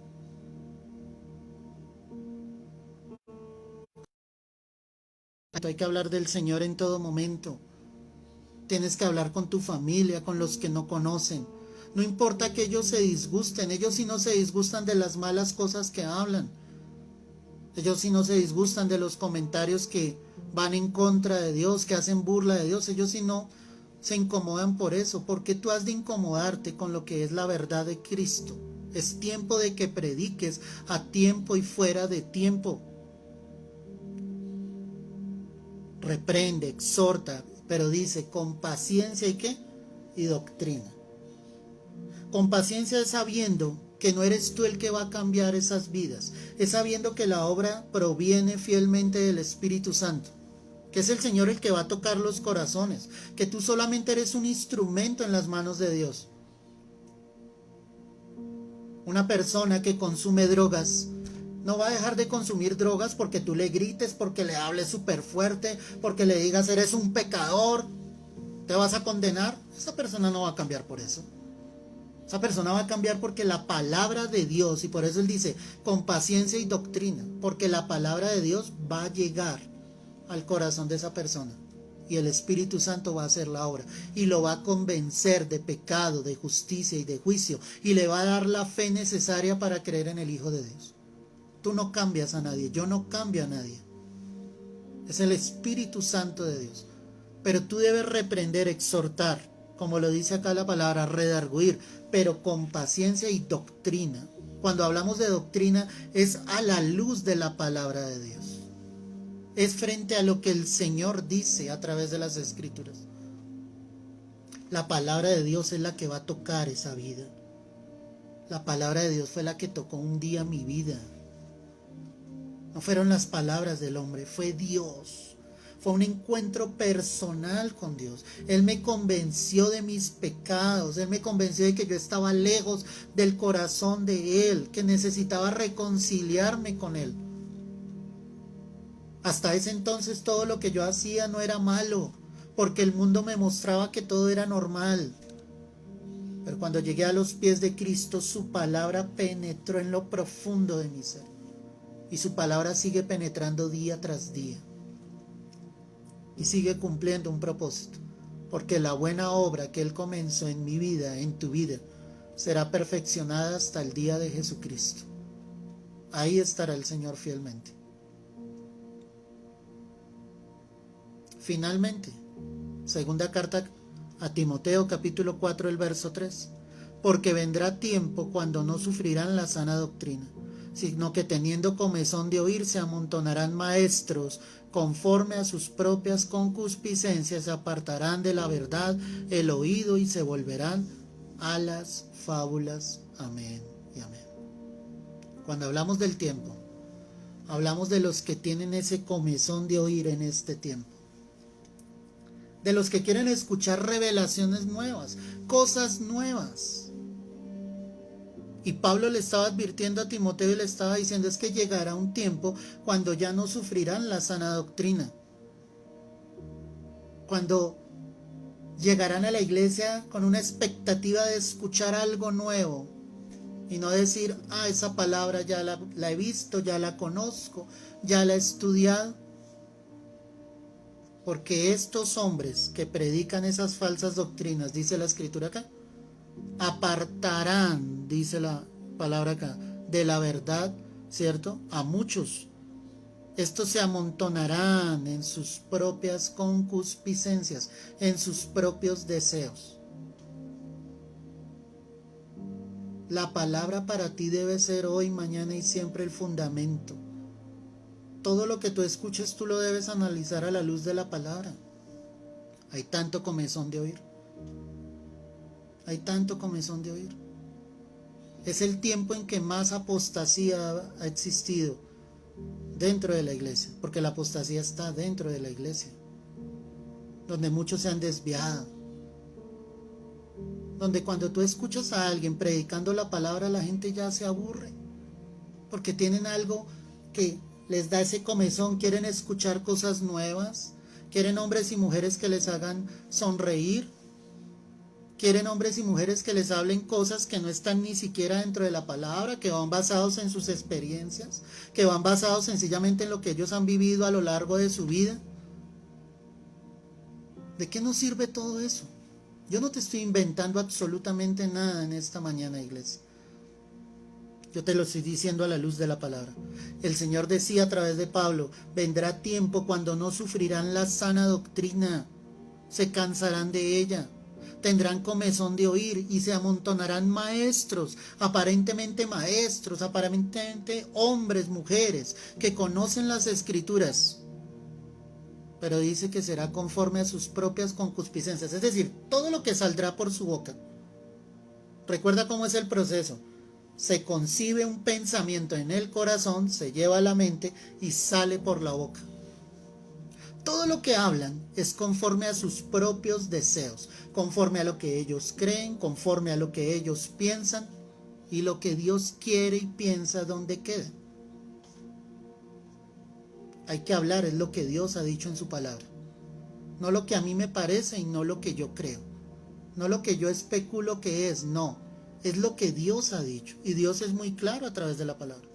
Hay que hablar del Señor en todo momento. Tienes que hablar con tu familia, con los que no conocen. No importa que ellos se disgusten, ellos sí no se disgustan de las malas cosas que hablan. Ellos sí no se disgustan de los comentarios que van en contra de Dios, que hacen burla de Dios. Ellos sí no se incomodan por eso. Porque tú has de incomodarte con lo que es la verdad de Cristo. Es tiempo de que prediques a tiempo y fuera de tiempo. Reprende, exhorta, pero dice con paciencia y ¿qué? Y doctrina. Con paciencia es sabiendo que no eres tú el que va a cambiar esas vidas. Es sabiendo que la obra proviene fielmente del Espíritu Santo. Que es el Señor el que va a tocar los corazones. Que tú solamente eres un instrumento en las manos de Dios. Una persona que consume drogas no va a dejar de consumir drogas porque tú le grites, porque le hables súper fuerte, porque le digas eres un pecador, te vas a condenar. Esa persona no va a cambiar por eso. Esa persona va a cambiar porque la palabra de Dios, y por eso él dice con paciencia y doctrina, porque la palabra de Dios va a llegar al corazón de esa persona y el Espíritu Santo va a hacer la obra y lo va a convencer de pecado, de justicia y de juicio y le va a dar la fe necesaria para creer en el Hijo de Dios. Tú no cambias a nadie, yo no cambio a nadie. Es el Espíritu Santo de Dios. Pero tú debes reprender, exhortar, como lo dice acá la palabra, redarguir, pero con paciencia y doctrina. Cuando hablamos de doctrina es a la luz de la palabra de Dios. Es frente a lo que el Señor dice a través de las Escrituras. La palabra de Dios es la que va a tocar esa vida. La palabra de Dios fue la que tocó un día mi vida. No fueron las palabras del hombre, fue Dios. Fue un encuentro personal con Dios. Él me convenció de mis pecados. Él me convenció de que yo estaba lejos del corazón de Él, que necesitaba reconciliarme con Él. Hasta ese entonces todo lo que yo hacía no era malo, porque el mundo me mostraba que todo era normal. Pero cuando llegué a los pies de Cristo, su palabra penetró en lo profundo de mi ser. Y su palabra sigue penetrando día tras día. Y sigue cumpliendo un propósito. Porque la buena obra que Él comenzó en mi vida, en tu vida, será perfeccionada hasta el día de Jesucristo. Ahí estará el Señor fielmente. Finalmente, segunda carta a Timoteo, capítulo 4, el verso 3. Porque vendrá tiempo cuando no sufrirán la sana doctrina, sino que teniendo comezón de oír se amontonarán maestros conforme a sus propias concupiscencias, se apartarán de la verdad el oído y se volverán a las fábulas. Amén y amén. Cuando hablamos del tiempo, hablamos de los que tienen ese comezón de oír en este tiempo, de los que quieren escuchar revelaciones nuevas, cosas nuevas. Y Pablo le estaba advirtiendo a Timoteo y le estaba diciendo es que llegará un tiempo cuando ya no sufrirán la sana doctrina. Cuando llegarán a la iglesia con una expectativa de escuchar algo nuevo y no decir, esa palabra ya la he visto, ya la conozco, ya la he estudiado. Porque estos hombres que predican esas falsas doctrinas, dice la Escritura acá, apartarán, dice la palabra acá, de la verdad, ¿cierto? A muchos. Estos se amontonarán en sus propias concupiscencias, en sus propios deseos. La palabra para ti debe ser hoy, mañana y siempre el fundamento. Todo lo que tú escuches tú lo debes analizar a la luz de la palabra. Hay tanto comezón de oír. Hay tanto comezón de oír. Es el tiempo en que más apostasía ha existido dentro de la iglesia, porque la apostasía está dentro de la iglesia, donde muchos se han desviado, donde cuando tú escuchas a alguien predicando la palabra, la gente ya se aburre, porque tienen algo que les da ese comezón, quieren escuchar cosas nuevas, quieren hombres y mujeres que les hagan sonreír, quieren hombres y mujeres que les hablen cosas que no están ni siquiera dentro de la palabra, que van basados en sus experiencias, que van basados sencillamente en lo que ellos han vivido a lo largo de su vida. ¿De qué nos sirve todo eso? Yo no te estoy inventando absolutamente nada en esta mañana, iglesia. Yo te lo estoy diciendo a la luz de la palabra. El Señor decía a través de Pablo, vendrá tiempo cuando no sufrirán la sana doctrina, se cansarán de ella, tendrán comezón de oír y se amontonarán aparentemente maestros, aparentemente hombres, mujeres, que conocen las escrituras, pero dice que será conforme a sus propias concupiscencias, es decir, todo lo que saldrá por su boca. Recuerda cómo es el proceso. Se concibe un pensamiento en el corazón, se lleva a la mente y sale por la boca. Todo lo que hablan es conforme a sus propios deseos, conforme a lo que ellos creen, conforme a lo que ellos piensan y lo que Dios quiere y piensa donde quede. Hay que hablar, es lo que Dios ha dicho en su palabra. No lo que a mí me parece y no lo que yo creo. No lo que yo especulo que es, no. Es lo que Dios ha dicho. Y Dios es muy claro a través de la palabra.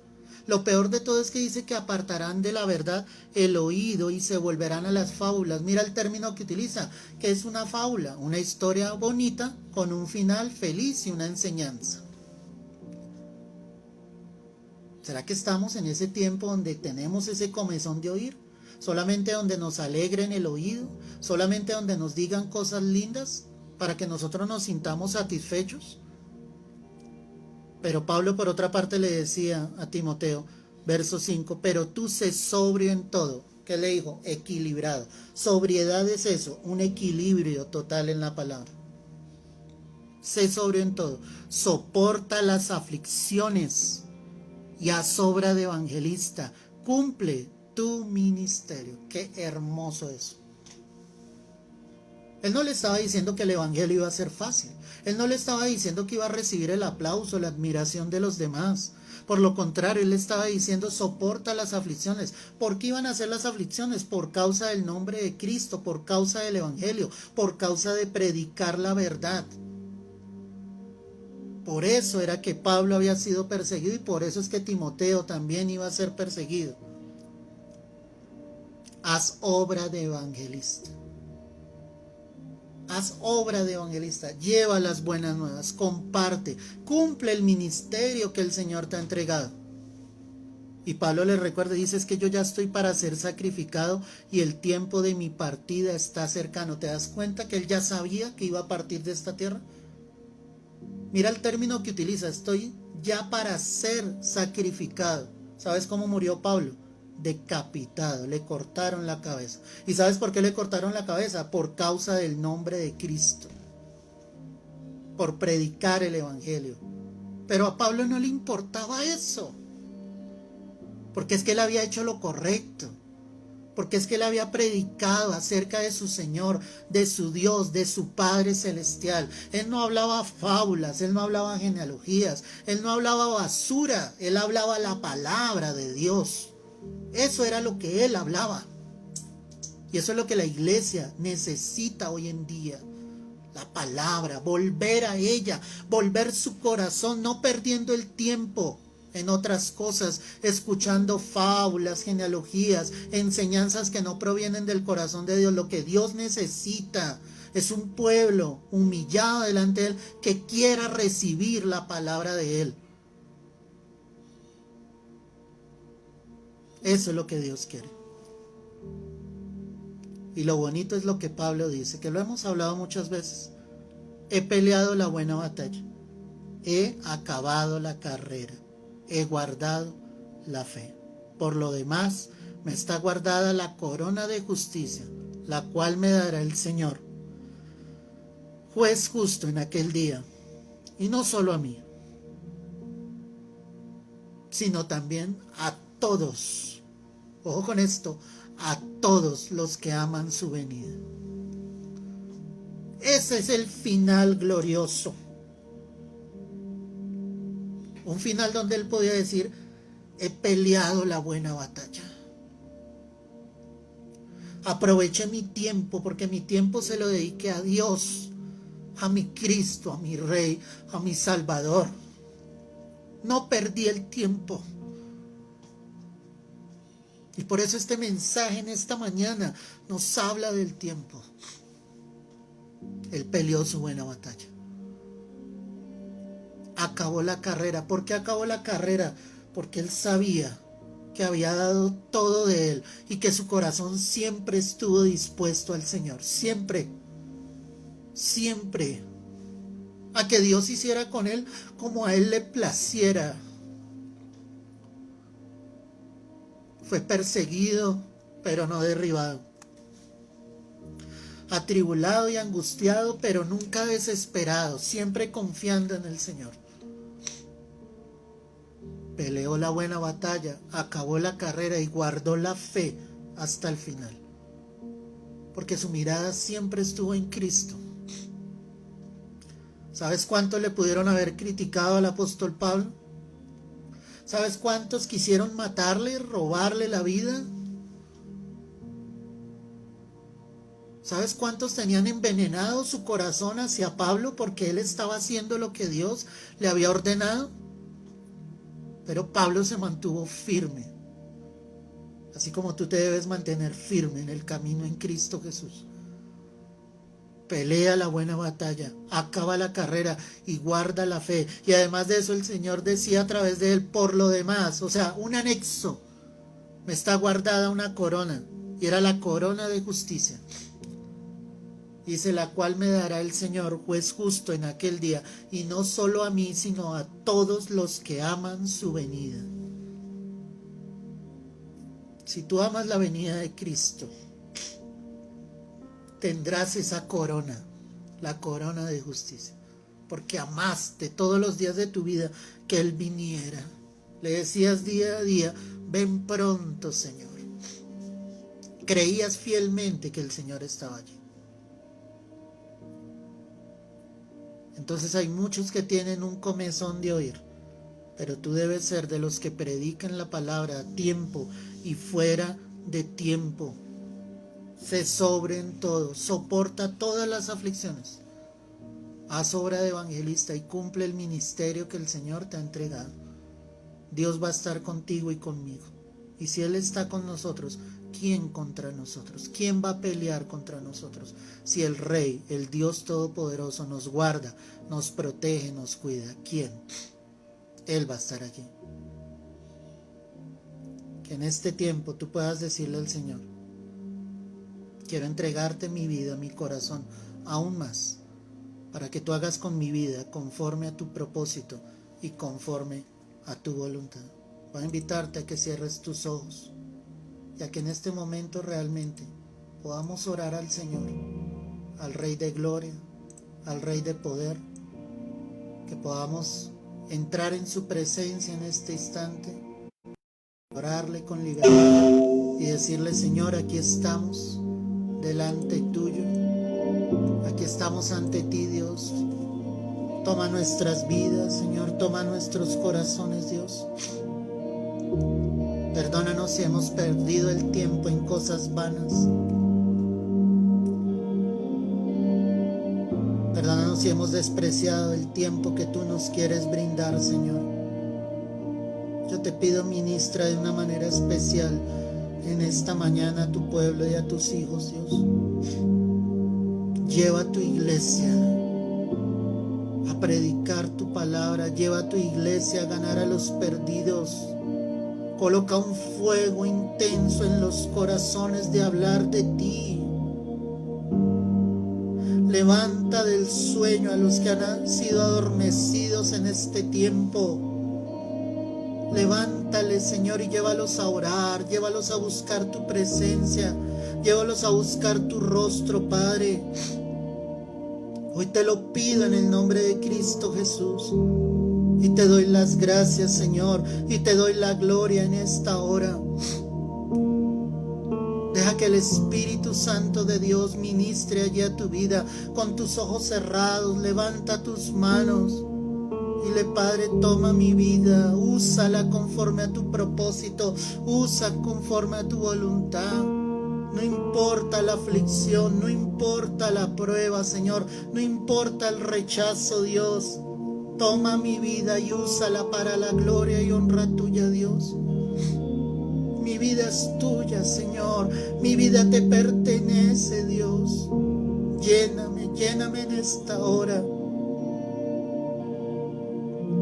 Lo peor de todo es que dice que apartarán de la verdad el oído y se volverán a las fábulas. Mira el término que utiliza, que es una fábula, una historia bonita con un final feliz y una enseñanza. ¿Será que estamos en ese tiempo donde tenemos ese comezón de oír? ¿Solamente donde nos alegren el oído? ¿Solamente donde nos digan cosas lindas para que nosotros nos sintamos satisfechos? Pero Pablo por otra parte le decía a Timoteo, verso 5, pero tú sé sobrio en todo. ¿Qué le dijo? Equilibrado. Sobriedad es eso, un equilibrio total en la palabra. Sé sobrio en todo. Soporta las aflicciones y haz obra de evangelista. Cumple tu ministerio. Qué hermoso eso. Él no le estaba diciendo que el evangelio iba a ser fácil. Él no le estaba diciendo que iba a recibir el aplauso, la admiración de los demás. Por lo contrario, él le estaba diciendo, soporta las aflicciones. ¿Por qué iban a ser las aflicciones? Por causa del nombre de Cristo, por causa del evangelio, por causa de predicar la verdad. Por eso era que Pablo había sido perseguido y por eso es que Timoteo también iba a ser perseguido. Haz obra de evangelista. Haz obra de evangelista, lleva las buenas nuevas, comparte, cumple el ministerio que el Señor te ha entregado. Y Pablo le recuerda, dice, es que yo ya estoy para ser sacrificado y el tiempo de mi partida está cercano. ¿Te das cuenta que él ya sabía que iba a partir de esta tierra? Mira el término que utiliza, estoy ya para ser sacrificado. ¿Sabes cómo murió Pablo? Decapitado, le cortaron la cabeza. ¿Y sabes por qué le cortaron la cabeza? Por causa del nombre de Cristo, por predicar el evangelio. Pero a Pablo no le importaba eso, porque es que él había hecho lo correcto, porque es que él había predicado acerca de su Señor, de su Dios, de su Padre Celestial. Él no hablaba fábulas, él no hablaba genealogías, él no hablaba basura, él hablaba la palabra de Dios. Eso era lo que él hablaba. Y eso es lo que la iglesia necesita hoy en día. La palabra, volver a ella, volver su corazón, no perdiendo el tiempo en otras cosas, escuchando fábulas, genealogías, enseñanzas que no provienen del corazón de Dios. Lo que Dios necesita es un pueblo humillado delante de Él que quiera recibir la palabra de Él. Eso es lo que Dios quiere. Y lo bonito es lo que Pablo dice, que lo hemos hablado muchas veces. He peleado la buena batalla, he acabado la carrera, he guardado la fe. Por lo demás, me está guardada la corona de justicia, la cual me dará el Señor, juez justo en aquel día, y no solo a mí, sino también a todos. Ojo con esto, a todos los que aman su venida. Ese es el final glorioso. Un final donde él podía decir, he peleado la buena batalla. Aproveché mi tiempo, porque mi tiempo se lo dediqué a Dios, a mi Cristo, a mi Rey, a mi Salvador. No perdí el tiempo. Y por eso este mensaje en esta mañana nos habla del tiempo. Él peleó su buena batalla. Acabó la carrera. ¿Por qué acabó la carrera? Porque él sabía que había dado todo de él y que su corazón siempre estuvo dispuesto al Señor. Siempre. Siempre. A que Dios hiciera con él como a él le placiera. Fue perseguido, pero no derribado. Atribulado y angustiado, pero nunca desesperado, siempre confiando en el Señor. Peleó la buena batalla, acabó la carrera y guardó la fe hasta el final. Porque su mirada siempre estuvo en Cristo. ¿Sabes cuánto le pudieron haber criticado al apóstol Pablo? ¿Sabes cuántos quisieron matarle y robarle la vida? ¿Sabes cuántos tenían envenenado su corazón hacia Pablo porque él estaba haciendo lo que Dios le había ordenado? Pero Pablo se mantuvo firme, así como tú te debes mantener firme en el camino en Cristo Jesús. Pelea la buena batalla, acaba la carrera y guarda la fe. Y además de eso el Señor decía a través de él, por lo demás, o sea, un anexo, me está guardada una corona, y era la corona de justicia. Dice, la cual me dará el Señor, juez justo en aquel día, y no solo a mí, sino a todos los que aman su venida. Si tú amas la venida de Cristo, tendrás esa corona, la corona de justicia, porque amaste todos los días de tu vida que Él viniera. Le decías día a día, ven pronto, Señor. Creías fielmente que el Señor estaba allí. Entonces hay muchos que tienen un comezón de oír, pero tú debes ser de los que predican la palabra a tiempo y fuera de tiempo. Sé sobre en todo, soporta todas las aflicciones. Haz obra de evangelista y cumple el ministerio que el Señor te ha entregado. Dios va a estar contigo y conmigo. Y si Él está con nosotros, ¿quién contra nosotros? ¿Quién va a pelear contra nosotros? Si el Rey, el Dios Todopoderoso, nos guarda, nos protege, nos cuida, ¿quién? Él va a estar allí. Que en este tiempo tú puedas decirle al Señor, quiero entregarte mi vida, mi corazón, aún más, para que tú hagas con mi vida conforme a tu propósito y conforme a tu voluntad. Voy a invitarte a que cierres tus ojos y a que en este momento realmente podamos orar al Señor, al Rey de Gloria, al Rey de Poder, que podamos entrar en su presencia en este instante, orarle con libertad y decirle, Señor, aquí estamos delante tuyo, aquí estamos ante ti, Dios. Toma nuestras vidas, Señor, toma nuestros corazones, Dios. Perdónanos si hemos perdido el tiempo en cosas vanas. Perdónanos si hemos despreciado el tiempo que tú nos quieres brindar, Señor. Yo te pido, ministra de una manera especial en esta mañana a tu pueblo y a tus hijos, Dios. Lleva a tu iglesia a predicar tu palabra, lleva a tu iglesia a ganar a los perdidos. Coloca un fuego intenso en los corazones de hablar de ti. Levanta del sueño a los que han sido adormecidos en este tiempo. Levántales, Señor, y llévalos a orar, llévalos a buscar tu presencia, llévalos a buscar tu rostro, Padre. Hoy te lo pido en el nombre de Cristo Jesús. Y te doy las gracias, Señor, y te doy la gloria en esta hora. Deja que el Espíritu Santo de Dios ministre allí a tu vida. Con tus ojos cerrados, levanta tus manos. Dile, Padre, toma mi vida, úsala conforme a tu propósito, usa conforme a tu voluntad. No importa la aflicción, no importa la prueba, Señor, no importa el rechazo, Dios. Toma mi vida y úsala para la gloria y honra tuya, Dios. Mi vida es tuya, Señor. Mi vida te pertenece, Dios. lléname en esta hora.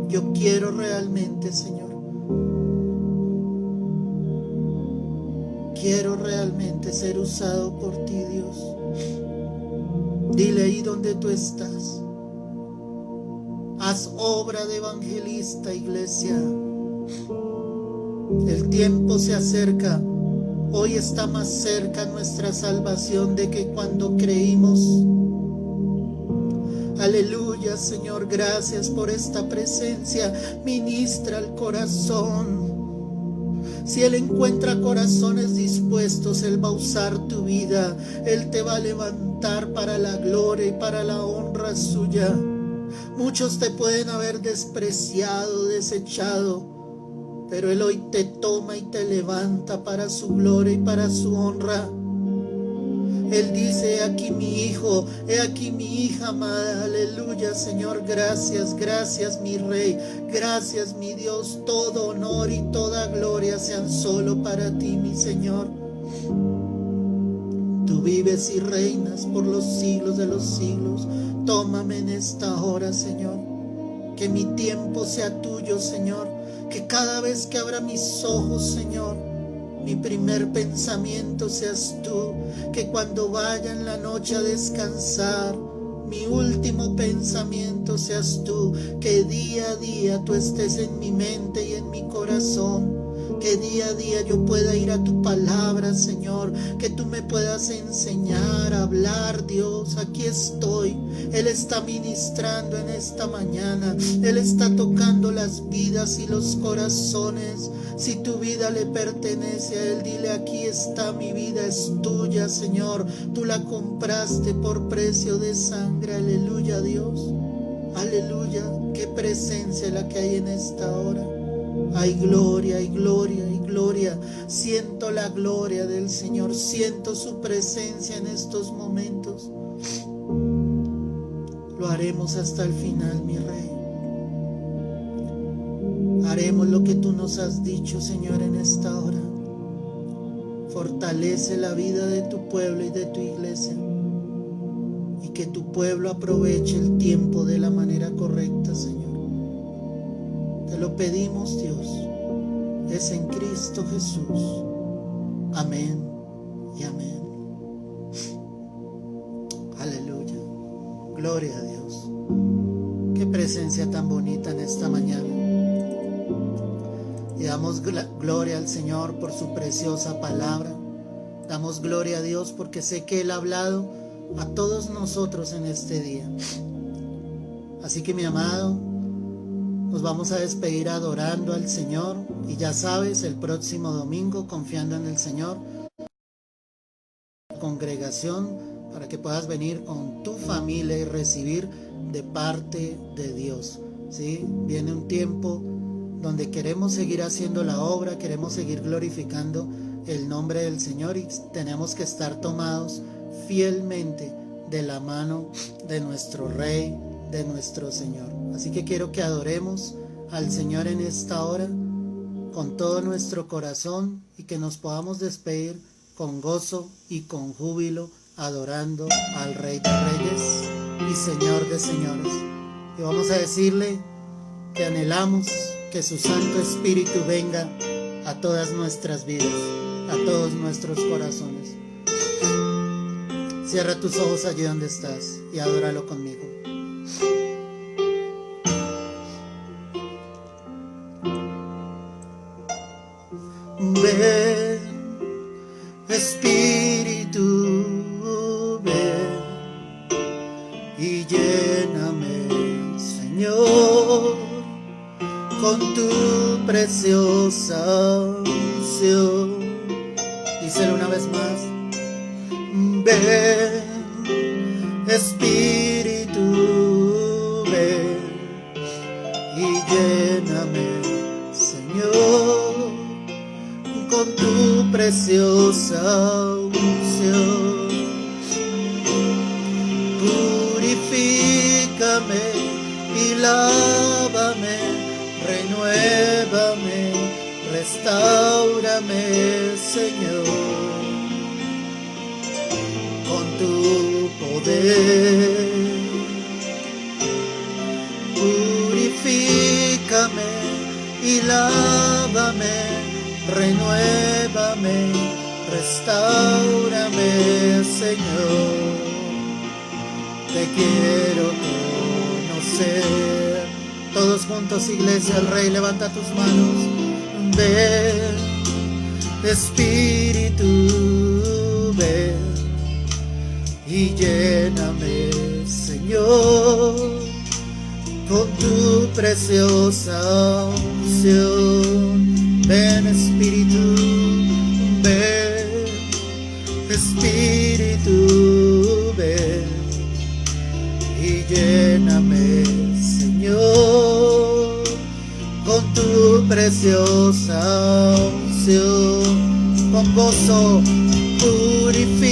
Yo quiero realmente, Señor, quiero realmente ser usado por ti, Dios. Dile ahí donde tú estás. Haz obra de evangelista, iglesia. El tiempo se acerca. Hoy está más cerca nuestra salvación de que cuando creímos. Aleluya, Señor, gracias por esta presencia. Ministra al corazón. Si Él encuentra corazones dispuestos, Él va a usar tu vida. Él te va a levantar para la gloria y para la honra suya. Muchos te pueden haber despreciado, desechado, pero Él hoy te toma y te levanta para su gloria y para su honra. Él dice: he aquí mi hijo, he aquí mi hija amada. Aleluya, Señor, gracias, gracias mi Rey, gracias mi Dios. Todo honor y toda gloria sean solo para ti, mi Señor. Tú vives y reinas por los siglos de los siglos. Tómame en esta hora, Señor. Que mi tiempo sea tuyo, Señor. Que cada vez que abra mis ojos, Señor, mi primer pensamiento seas tú. Que cuando vaya en la noche a descansar, mi último pensamiento seas tú. Que día a día tú estés en mi mente y en mi corazón. Que día a día yo pueda ir a tu palabra, Señor. Que tú me puedas enseñar a hablar, Dios. Aquí estoy. Él está ministrando en esta mañana. Él está tocando las vidas y los corazones. Si tu vida le pertenece a Él, dile: aquí está mi vida, es tuya, Señor. Tú la compraste por precio de sangre. Aleluya, Dios. Aleluya. Qué presencia la que hay en esta hora. Hay gloria, hay gloria, hay gloria. Siento la gloria del Señor. Siento su presencia en estos momentos. Lo haremos hasta el final, mi Rey. Haremos lo que tú nos has dicho, Señor, en esta hora. Fortalece la vida de tu pueblo y de tu iglesia. Y que tu pueblo aproveche el tiempo de la manera correcta, Señor. Te lo pedimos, Dios. Es en Cristo Jesús. Amén y amén. Aleluya. Gloria a Dios. Qué presencia tan bonita en esta mañana. Y damos gloria al Señor por su preciosa palabra. Damos gloria a Dios porque sé que Él ha hablado a todos nosotros en este día. Así que, mi amado, nos vamos a despedir adorando al Señor. Y ya sabes, el próximo domingo, confiando en el Señor, congregación, para que puedas venir con tu familia y recibir de parte de Dios, ¿sí? Viene un tiempo donde queremos seguir haciendo la obra, queremos seguir glorificando el nombre del Señor, y tenemos que estar tomados fielmente de la mano de nuestro Rey, de nuestro Señor. Así que quiero que adoremos al Señor en esta hora con todo nuestro corazón y que nos podamos despedir con gozo y con júbilo, adorando al Rey de Reyes y Señor de Señores. Y vamos a decirle que anhelamos que su Santo Espíritu venga a todas nuestras vidas, a todos nuestros corazones. Cierra tus ojos allí donde estás y adóralo conmigo. Ven, Espíritu, ven y lléname, Señor, con tu preciosa unción. Díselo una vez más. Ven, Espíritu, ven y lléname, Señor, con tu preciosa unción. Purifícame y lávame, renuévame, restáurame, Señor, con tu poder. Purifícame y lávame, renuévame, restáurame, Señor. Te quiero conocer. Todos juntos, iglesia, el Rey, levanta tus manos. Ven, Espíritu, ven y lléname, Señor, con tu preciosa unción. Ven, Espíritu, ven, Espíritu, ven y lléname, Señor, con tu preciosa unción. Con gozo, purifícame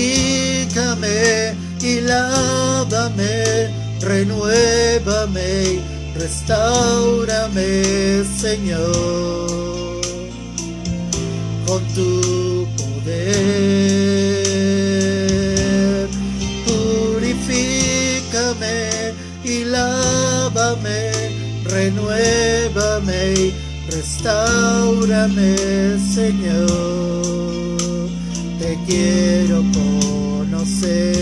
y lávame, renuévame y restáurame, Señor, con tu poder. Purifícame y lávame, renuévame y restáurame, Señor. Te quiero conocer.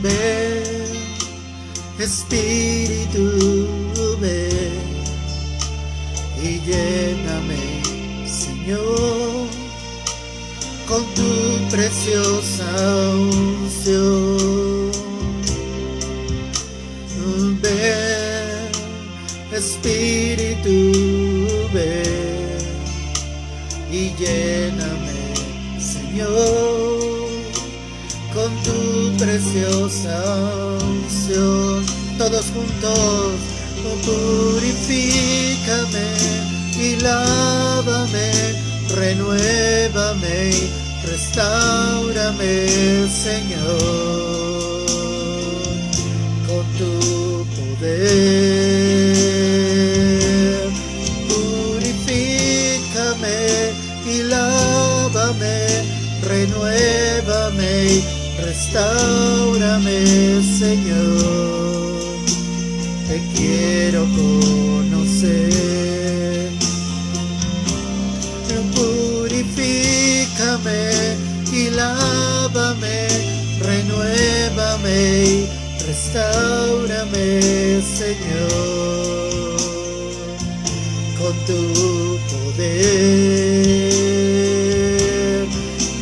Ven, Espíritu, ven y lléname, Señor, con tu preciosa unción. Ven, Espíritu, ven y lléname, Señor, con tu preciosa unción. Todos juntos, purifícame y lávame, renuévame y restáurame, Señor, con tu poder. Purifícame y lávame, renuévame y restáurame, Señor. Te quiero conocer. Purifícame y lávame, renuévame y restáurame, Señor, con tu poder.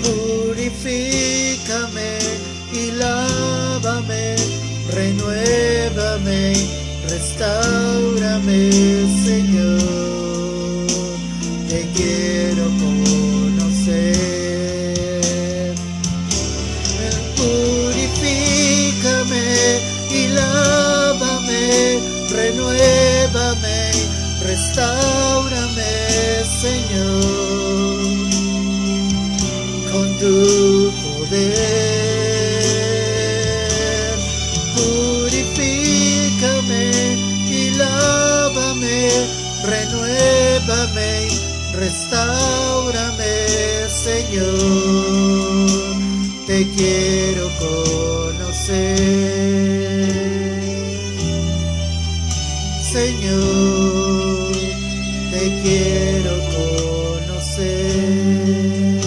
Purifícame y lávame, renuévame y restáurame, Señor. Te quiero conocer. Purifícame y lávame, renuévame, restáurame, Señor, con tu poder. Purifícame y lávame, renuévame, restáurame, Señor. Te quiero conocer, Señor, te quiero conocer.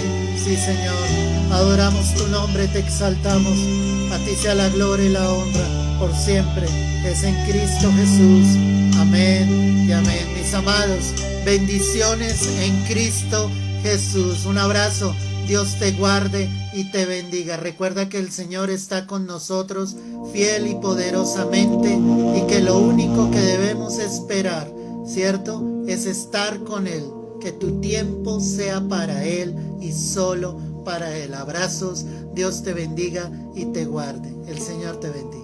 Sí, Señor, adoramos tu nombre, te exaltamos. A ti sea la gloria y la honra por siempre. Es en Cristo Jesús. Amén y amén. Mis amados, bendiciones en Cristo Jesús. Un abrazo. Dios te guarde y te bendiga. Recuerda que el Señor está con nosotros fiel y poderosamente, y que lo único que debemos esperar, ¿cierto?, es estar con Él. Que tu tiempo sea para Él y solo para Él. Abrazos. Dios te bendiga y te guarde. El Señor te bendiga.